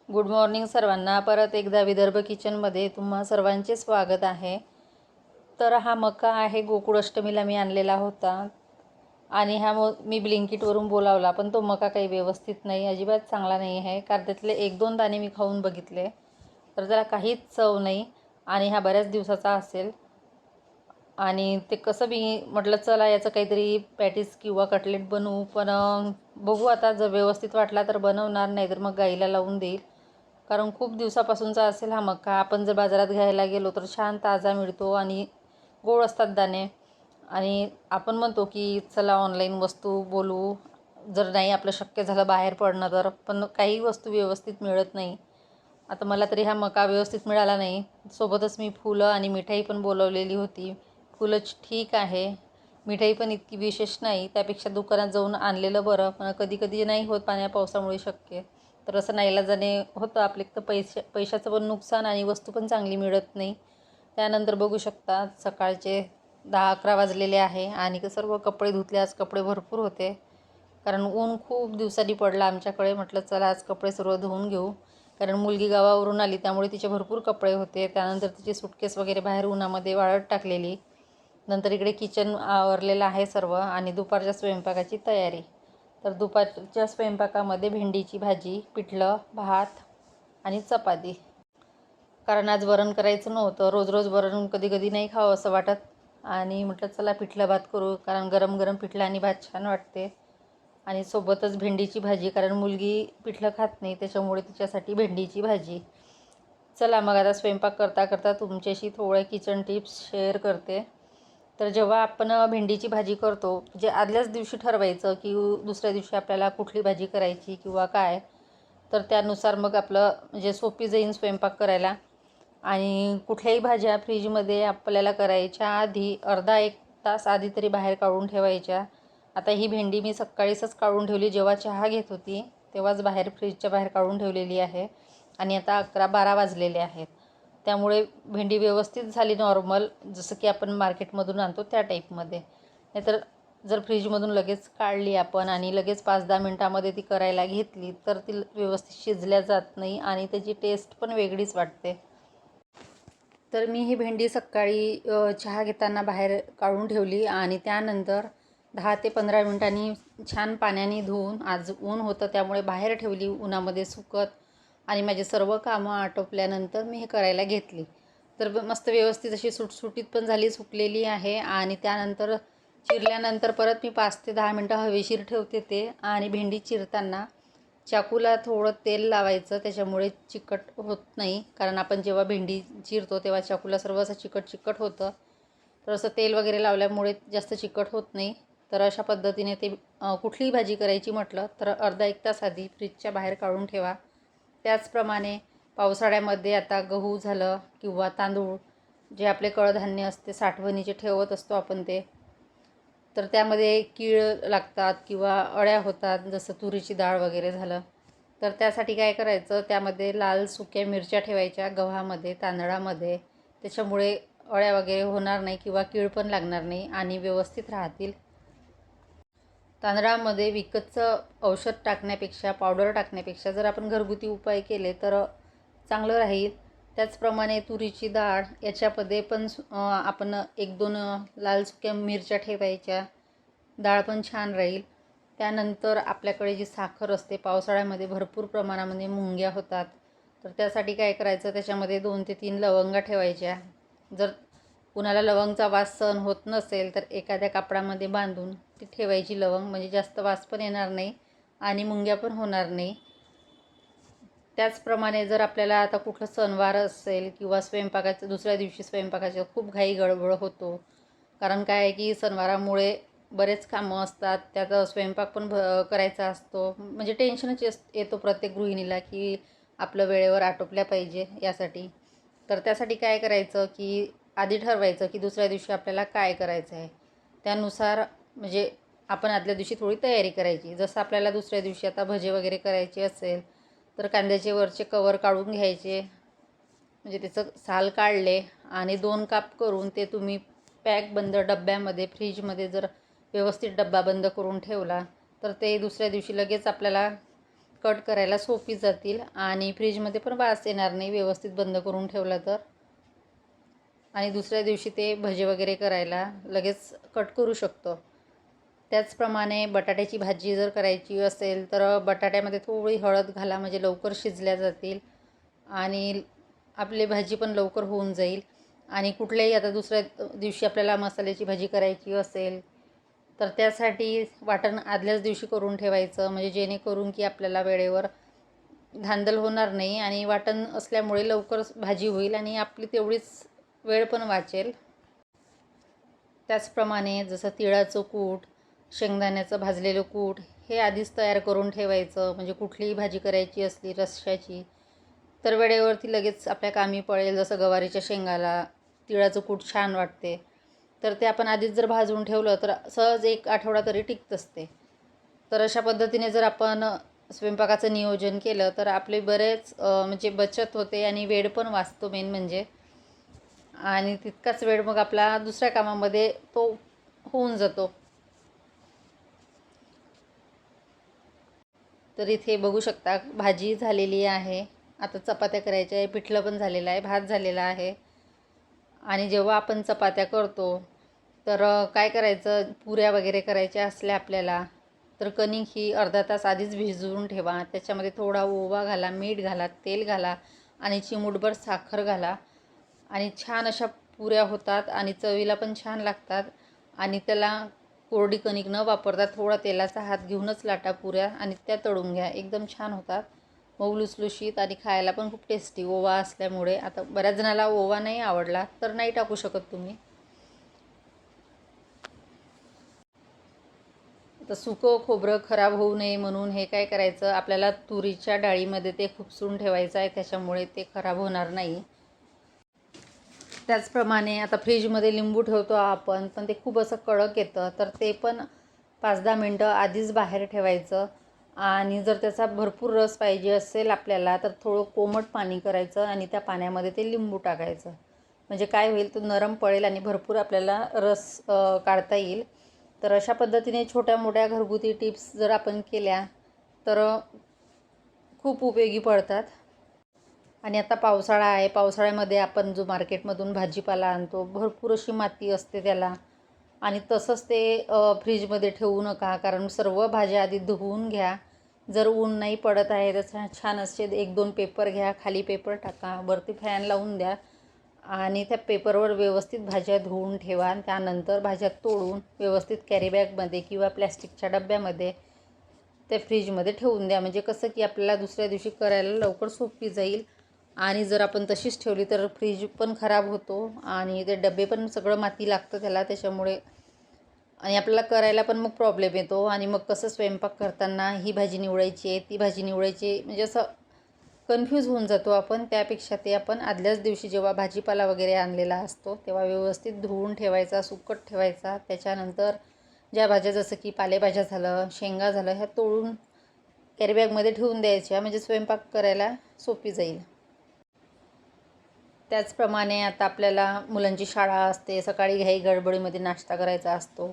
Good morning सर्वांना. परत एकदा विदर्भ किचनमध्ये तुम्हा सर्वांचे स्वागत आहे. तर हा मका आहे, गोकुळ अष्टमीला मी आणलेला होता आणि मी ब्लिंकिटवरून बोलावला, पण तो मका काही व्यवस्थित नाही, अजिबात चांगला नाही आहे. कारण त्यातले 1-2 दाणे मी खाऊन बघितले तर त्याला काहीच चव नाही आणि हा बऱ्याच दिवसाचा असेल. आणि ते कसं मी म्हटलं चला याचं काहीतरी पॅटीस किंवा कटलेट बनवू, पण बघू आता, जर व्यवस्थित वाटला तर बनवणार, नाही तर मग गाईला लावून देईल. कारण खूप दिवसापासूनचा असेल हा मका. आपण जर बाजारात घ्यायला गेलो तर छान ताजा मिळतो आणि गोड असतात दाणे. आणि आपण म्हणतो की चला ऑनलाईन वस्तू बोलू, जर नाही आपलं शक्य झालं बाहेर पडणं तर, पण काही वस्तू व्यवस्थित मिळत नाही. आता मला तरी हा मका व्यवस्थित मिळाला नाही. सोबतच मी फुलं आणि मिठाई पण बोलवलेली होती. फुलं ठीक आहे, मिठाई पण इतकी विशेष नाही. त्यापेक्षा दुकानात जाऊन आणलेलं बरं, पण कधी कधी नाही होत पाण्या पावसामुळे शक्य. तर असं नाईलाजाने होतं आपले, तर पैशाचं पण नुकसान आणि वस्तू पण चांगली मिळत नाही. त्यानंतर बघू शकता सकाळचे 10-11 वाजलेले आहे आणि सर्व कपडे धुतले. आज कपडे भरपूर होते कारण ऊन खूप दिवसांनी पडला आमच्याकडे. म्हटलं चला आज कपडे सर्व धुवून घेऊ, कारण मुलगी गावावरून आली त्यामुळे तिचे भरपूर कपडे होते. त्यानंतर तिची सुटकेस वगैरे बाहेर उन्हामध्ये वाळत टाकलेली. नंतर इकडे किचन आवरलेलं आहे सर्व आणि दुपारच्या स्वयंपाकाची तयारी. तर दुपारच्या स्वयंपाकामध्ये भेंडीची भाजी, पिठलं, भात आणि चपाती. कारण आज वरण करायचं नव्हतं. रोज रोज वरण कधी कधी नाही खावं असं वाटत आणि म्हटलं चला पिठलं भात करू, कारण गरम गरम पिठलं आणि भात छान वाटते. आणि सोबतच भेंडीची भाजी, कारण मुलगी पिठलं खात नाही त्याच्यामुळे तिच्यासाठी भेंडीची भाजी. चला मग आता स्वयंपाक करता करता तुमच्याशी थोड्या किचन टिप्स शेअर करते. तर जेव्हा आपण भेंडीची भाजी करतो, जे आदल्याच दिवशी ठरवायचं की दुसऱ्या दिवशी आपल्याला कुठली भाजी करायची किंवा काय, तर त्यानुसार मग आपलं म्हणजे सोपी जाईन स्वयंपाक करायला. आणि कुठल्याही भाज्या फ्रीजमध्ये आपल्याला करायच्या आधी अर्धा 1 तास आधी तरी बाहेर काढून ठेवायच्या. आता ही भेंडी मी सकाळीच काढून ठेवली, जेव्हा चहा घेत होती तेव्हाच बाहेर फ्रीजच्या बाहेर काढून ठेवलेली आहे. आणि आता 11-12 वाजलेले आहेत, त्यामुळे भेंडी व्यवस्थित झाली नॉर्मल, जसं की आपण मार्केटमधून आणतो त्या टाईपमध्ये. नाहीतर जर फ्रीजमधून लगेच काढली आपण आणि लगेच 5-10 मिनटामध्ये ती करायला घेतली तर ती व्यवस्थित शिजल्या जात नाही आणि त्याची टेस्ट पण वेगळीच वाटते. तर मी ही भेंडी सकाळी चहा घेताना बाहेर काढून ठेवली आणि त्यानंतर 10 ते 15 मिनटांनी छान पाण्याने धुवून, आज ऊन होतं त्यामुळे बाहेर ठेवली उन्हामध्ये सुकत. आणि माझे सर्व कामं आटोपल्यानंतर मी हे करायला घेतली. तर मस्त व्यवस्थित अशी सुटसुटीत पण झाली, सुकलेली आहे. आणि त्यानंतर चिरल्यानंतर परत मी 5 ते 10 मिनटं हवेशीर ठेवते ते. आणि भेंडी चिरताना चाकूला थोडं तेल लावायचं, त्याच्यामुळे चिकट होत नाही. कारण आपण जेव्हा भेंडी चिरतो तेव्हा चाकूला सर्व असं चिकट चिकट होतं, तर असं तेल वगैरे लावल्यामुळे जास्त चिकट होत नाही. तर अशा पद्धतीने ते कुठलीही भाजी करायची म्हटलं तर अर्धा 1 तास आधी फ्रीजच्या बाहेर काढून ठेवा. त्याचप्रमाणे पावसाळ्यामध्ये आता गहू झालं किंवा तांदूळ, जे आपले कडधान्य असते साठवणीचे ठेवत असतो आपण ते, तर त्यामध्ये कीड लागतात किंवा अळ्या होतात, जसं तुरीची डाळ वगैरे झालं. तर त्यासाठी काय करायचं, त्यामध्ये लाल सुक्या मिरच्या ठेवायच्या गव्हामध्ये, तांदळामध्ये. त्याच्यामुळे अळ्या वगैरे होणार नाही किंवा कीड पण लागणार नाही आणि व्यवस्थित राहतील. तांदळामध्ये विकतचं औषध टाकण्यापेक्षा, पावडर टाकण्यापेक्षा जर आपण घरगुती उपाय केले तर चांगलं राहील. त्याचप्रमाणे तुरीची डाळ याच्यामध्ये पण आपण 1-2 लाल सुक्या मिरच्या ठेवायच्या, डाळ पण छान राहील. त्यानंतर आपल्याकडे जी साखर असते, पावसाळ्यामध्ये भरपूर प्रमाणामध्ये मुंग्या होतात, तर त्यासाठी काय करायचं, त्याच्यामध्ये 2 ते 3 लवंगा ठेवायच्या. जर कुणाला लवंगचा वास सहन होत नसेल तर एखाद्या कापडामध्ये बांधून ती ठेवायची लवंग, म्हणजे जास्त वास पण येणार नाही आणि मुंग्या पण होणार नाही. त्याचप्रमाणे जर आपल्याला आता कुठलं सणवार असेल किंवा स्वयंपाकाचं दुसऱ्या दिवशी स्वयंपाकाचं खूप घाई गडबड होतो, कारण काय आहे की सणवारामुळे बरेच कामं असतात, त्यात स्वयंपाक पण करायचा असतो, म्हणजे टेन्शनच येतो प्रत्येक गृहिणीला की आपलं वेळेवर आटोपल्या पाहिजे यासाठी. तर त्यासाठी काय करायचं की आधी ठरवायचं की दुसऱ्या दिवशी आपल्याला काय करायचं आहे, त्यानुसार म्हणजे आपण आदल्या दिवशी थोडी तयारी करायची. जसं आपल्याला दुसऱ्या दिवशी आता भजे वगैरे करायचे असेल तर कांद्याचे वरचे कवर काढून घ्यायचे, म्हणजे त्याचं साल काढले आणि 2 काप करून ते तुम्ही पॅक बंद डब्यामध्ये फ्रीजमध्ये जर व्यवस्थित डब्बा बंद करून ठेवला तर ते दुसऱ्या दिवशी लगेच आपल्याला कट करायला सोपी जातील आणि फ्रीजमध्ये पण वास येणार नाही व्यवस्थित बंद करून ठेवलं तर. आणि दुसऱ्या दिवशी ते भजे वगैरे करायला लगेच कट करू शकतो. त्याचप्रमाणे बटाट्याची भाजी जर करायची असेल तर बटाट्यामध्ये थोडी हळद घाला, म्हणजे लवकर शिजल्या जातील आणि आपली भाजी पण लवकर होऊन जाईल. आणि कुठल्याही आता दुसऱ्या दिवशी आपल्याला मसाल्याची भाजी करायची असेल तर त्यासाठी वाटण आदल्याच दिवशी करून ठेवायचं, म्हणजे जेणेकरून की आपल्याला वेळेवर धांदल होणार नाही आणि वाटण असल्यामुळे लवकर भाजी होईल आणि आपली तेवढीच वेळ पण वाचेल. त्याचप्रमाणे जसं तिळाचं कूट, शेंगदाण्याचं भाजलेलं कूट हे आधीच तयार करून ठेवायचं, म्हणजे कुठलीही भाजी करायची असली रश्श्याची तर वेळेवरती लगेच आपल्या कामी पडेल. जसं गवारीच्या शेंगाला तिळाचं कूट छान वाटते, तर ते आपण आधीच जर भाजून ठेवलं तर सहज 1 आठवडा तरी टिकतंच ते. तर अशा पद्धतीने जर आपण स्वयंपाकाचं नियोजन केलं तर आपले बरेच म्हणजे बचत होते आणि वेळ पण वाचतो मेन म्हणजे. आणि तितकाच वेळ मग आपला दुसऱ्या कामामध्ये तो होऊन जातो. तर इथे बघू शकता भाजी झालेली आहे. आता चपात्या करायच्या आहे, पिठलं पण झालेलं आहे, भात झालेला आहे. आणि जेव्हा आपण चपात्या करतो तर काय करायचं, पुऱ्या वगैरे करायच्या असल्या आपल्याला तर कणिक ही अर्धा तास आधीच भिजवून ठेवा. त्याच्यामध्ये थोडा ओवा घाला, मीठ घाला, तेल घाला आणि चिमूटभर साखर घाला आणि छान अशा पुऱ्या होतात आणि चवीला पण छान लागतात. आणि त्याला कोरडी कणिक न वापरता थोडा तेलाचा हात घेऊनच लाटा पुऱ्या आणि त्या तळून घ्या. एकदम छान होतात, मऊ लुसलुशीत आणि खायला पण खूप टेस्टी ओवा असल्यामुळे. आता बऱ्याच जणाला ओवा नाही आवडला तर नाही टाकू शकत तुम्ही. तर सुकं खोबरं खराब होऊ नये म्हणून हे काय करायचं, आपल्याला तुरीच्या डाळीमध्ये ते खुपसून ठेवायचं आहे, त्याच्यामुळे ते खराब होणार नाही. त्याचप्रमाणे आता फ्रीजमध्ये लिंबू ठेवतो आपण, पण ते खूप असं कडक येतं, तर ते पण 5-10 मिनटं आधीच बाहेर ठेवायचं. आणि जर त्याचा भरपूर रस पाहिजे असेल आपल्याला तर थोडं कोमट पाणी करायचं आणि त्या पाण्यामध्ये ते लिंबू टाकायचं, म्हणजे काय होईल, तो नरम पडेल आणि भरपूर आपल्याला रस काढता येईल. तर अशा पद्धतीने छोट्या मोठ्या घरगुती टिप्स जर आपण केल्या तर खूप उपयोगी पडतात. आणि आता पावसाळा आहे, पावसाळ्यामध्ये आपण जो मार्केटमधून भाजीपाला आणतो भरपूर अशी माती असते त्याला, आणि तसंच ते फ्रीजमध्ये ठेवू नका, कारण सर्व भाज्या आधी धुवून घ्या. जर ऊन नाही पडत आहे तर छान असे 1-2 पेपर घ्या, खाली पेपर टाका, वरती फॅन लावून द्या आणि त्या पेपरवर व्यवस्थित भाज्या धुवून ठेवा. त्यानंतर भाज्या तोडून व्यवस्थित कॅरीबॅगमध्ये किंवा प्लॅस्टिकच्या डब्यामध्ये ते फ्रीजमध्ये ठेवून द्या, म्हणजे कसं की आपल्याला दुसऱ्या दिवशी करायला लवकर सोपी जाईल. आणि जर आपण तशीच ठेवली तर फ्रीज पण खराब होतो आणि ते डबे पण सगळं माती लागतं त्याला, त्याच्यामुळे आणि आपल्याला करायला पण मग प्रॉब्लेम येतो. आणि मग कसं स्वयंपाक करताना ही भाजी निवडायची आहे, ती भाजी निवडायची आहे, म्हणजे असं कन्फ्यूज होऊन जातो आपण. त्यापेक्षा ते आपण आदल्याच दिवशी जेव्हा भाजीपाला वगैरे आणलेला असतो तेव्हा व्यवस्थित धुवून ठेवायचा, सुकट ठेवायचा. त्याच्यानंतर ज्या भाज्या जसं की पालेभाज्या झालं, शेंगा झालं, ह्या तोडून कॅरीबॅगमध्ये ठेवून द्यायच्या, म्हणजे स्वयंपाक करायला सोपी जाईल. त्याचप्रमाणे आता आपल्याला मुलांची शाळा असते, सकाळी घाई गडबडीमध्ये नाश्ता करायचा असतो,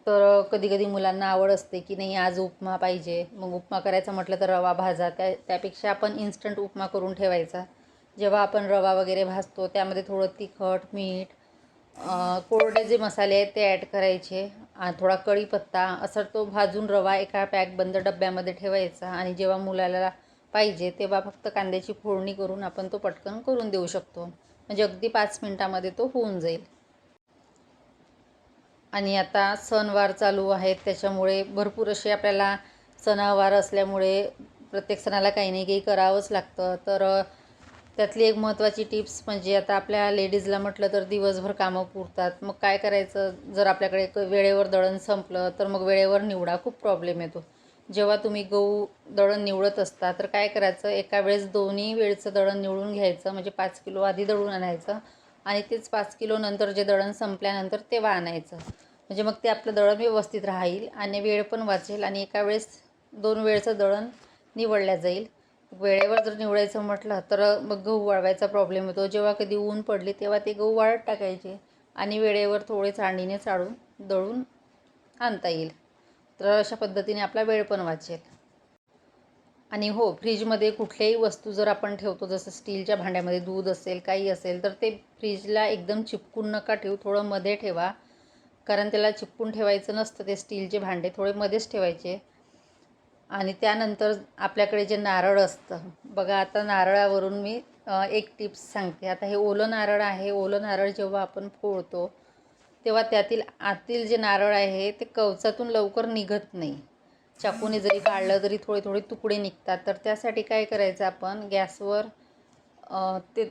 तर कधी-कधी मुलांना आवड असते की नाही आज उपमा पाहिजे. मग उपमा करायचा म्हटलं तर रवा भाजा, त्यापेक्षा आपण इन्स्टंट उपमा करून ठेवायचा. जेव्हा आपण रवा वगैरे भाजतो त्यामध्ये थोडं तिखट, मीठ, कोरडे जे मसाले आहेत ते ॲड करायचे, थोडा कढीपत्ता, असं तो भाजून रवा एका पॅकबंद डब्यामध्ये ठेवायचा. आणि जेव्हा मुलाला पाहिजे तेव्हा फक्त कांद्याची फोडणी करून आपण तो पटकन करून देऊ शकतो, म्हणजे अगदी 5 मिनटामध्ये तो होऊन जाईल. आणि आता सणवार चालू आहेत, त्याच्यामुळे भरपूर असे आपल्याला सणावार असल्यामुळे प्रत्येक सणाला काही नाही काही करावंच लागतं. तर त्यातली एक महत्त्वाची टिप्स म्हणजे आता आपल्या लेडीजला म्हटलं तर दिवसभर कामं पुरतात. मग काय करायचं, जर आपल्याकडे वेळेवर दळण संपलं तर मग वेळेवर निवडा, खूप प्रॉब्लेम येतो. जेव्हा तुम्ही गहू दळण निवडत असता तर काय करायचं, एका वेळेस दोन्ही वेळचं दळण निवडून घ्यायचं, म्हणजे 5 किलो आधी दळून आणायचं आणि तेच 5 किलो नंतर जे दळण संपल्यानंतर तेव्हा आणायचं, म्हणजे मग ते आपलं दळण व्यवस्थित राहील आणि वेळ पण वाचेल आणि एका वेळेस 2 वेळचं दळण निवडल्या जाईल. वेळेवर जर निवडायचं म्हटलं तर मग गहू वाळवायचा प्रॉब्लेम येतो. जेव्हा कधी ऊन पडले तेव्हा ते गहू वाळत टाकायचे आणि वेळेवर थोडे चाळणीने चाळून दळून आणता येईल. तर अशा पद्धतीने आपला वेळ पण वाचेल. आणि हो, फ्रीजमध्ये कुठल्याही वस्तू जर आपण ठेवतो, जसं स्टीलच्या भांड्यामध्ये दूध असेल, काही असेल, तर ते फ्रीजला एकदम चिपकून नका ठेवू, थोडं मध्ये ठेवा. कारण त्याला चिपकून ठेवायचं नसतं, ते स्टीलचे भांडे थोडे मध्येच ठेवायचे. आणि त्यानंतर आपल्याकडे जे नारळ असतं बघा, आता नारळावरून मी एक टिप्स सांगते. आता हे ओलं नारळ आहे. ओलं नारळ जेव्हा आपण फोडतो तेव्हा त्यातील आतील जे नारळ आहे ते कवचातून लवकर निघत नाही. चाकूने जरी काढलं तरी थोडे थोडे तुकडे निघतात. तर त्यासाठी काय करायचं, आपण गॅसवर ते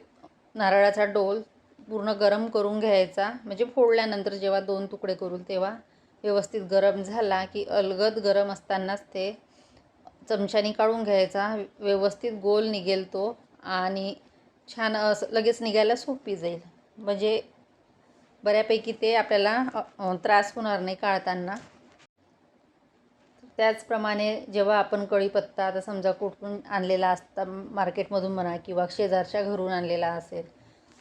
नारळाचा डोल पूर्ण गरम करून घ्यायचा. म्हणजे फोडल्यानंतर जेव्हा 2 तुकडे करू तेव्हा व्यवस्थित गरम झाला की अलगद गरम असतानाच ते चमच्याने काढून घ्यायचा. व्यवस्थित गोल निघेल तो आणि छान असं लगेच निघायला सोपी जाईल. म्हणजे बऱ्यापैकी ते आपल्याला त्रास होणार नाही काढताना. त्याचप्रमाणे जेव्हा आपण कढीपत्ता आता समजा कुठून आणलेला असता, मार्केटमधून म्हणा किंवा शेजारच्या घरून आणलेला असेल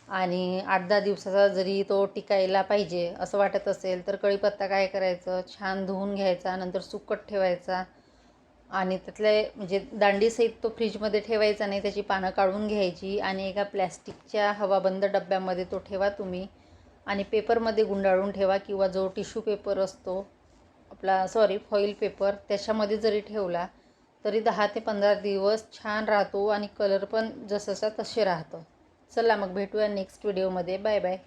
आणि 8-10 दिवसाचा जरी तो टिकायला पाहिजे असं वाटत असेल, तर कढीपत्ता काय करायचं, छान धुवून घ्यायचा, नंतर सुकट ठेवायचा आणि त्यातले म्हणजे दांडीसहित तो फ्रीजमध्ये ठेवायचा नाही. त्याची पानं काढून घ्यायची आणि एका प्लॅस्टिकच्या हवाबंद डब्यामध्ये तो ठेवा तुम्ही आणि पेपरमध्ये गुंडाळून ठेवा किंवा जो टिश्यू पेपर असतो आपला, फॉईल पेपर, त्याच्यामध्ये जरी ठेवला तरी 10 ते 15 दिवस छान राहतो आणि कलर पण जसंचा तसे राहतं. चला मग भेटूया नेक्स्ट व्हिडिओमध्ये. Bye bye.